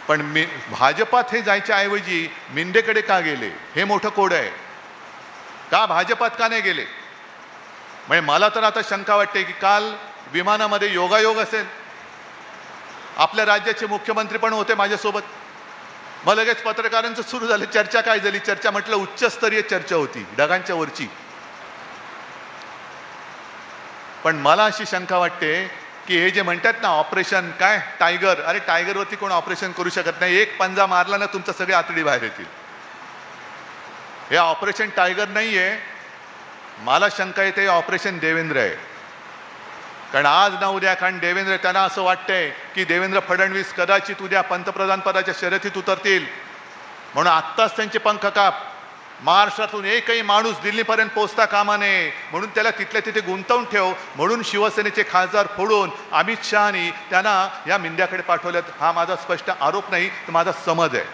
पण भाजपात हे जायच्या ऐवजी मिंदेकडे का गेले हे मोठं कोड आहे. का भाजपात का नाही गेले? म्हणजे मला तर आता शंका वाटते की काल विमानामध्ये योगायोग असेल, आपल्या राज्याचे मुख्यमंत्री पण होते माझ्यासोबत. मग लगेच पत्रकारांचं सुरू झालं, चर्चा काय झाली? चर्चा म्हटलं उच्चस्तरीय चर्चा होती, ढगांच्या वरची. पण मला अशी शंका वाटते की हे जे म्हणतात ना ऑपरेशन काय टायगर, अरे टायगरवरती कोण ऑपरेशन करू शकत नाही. एक पंजा मारला ना तुमचं सगळे आतडी बाहेर येतील. हे ऑपरेशन टायगर नाहीये. मला शंका येते ऑपरेशन देवेंद्र आहे. कारण आज ना उद्या, कारण देवेंद्र, त्यांना असं वाटतंय की देवेंद्र फडणवीस कदाचित उद्या पंतप्रधान पदाच्या शर्यतीत उतरतील, म्हणून आत्ताच त्यांचे पंख काप. महाराष्ट्रातून एकही माणूस दिल्लीपर्यंत पोहोचता कामा नये, म्हणून त्याला तिथल्या तिथे गुंतवून ठेव, म्हणून शिवसेनेचे खासदार फोडून अमित शहानी त्यांना या मिंद्याकडे पाठवल्यात. हा माझा स्पष्ट आरोप नाही, तर माझा समज आहे.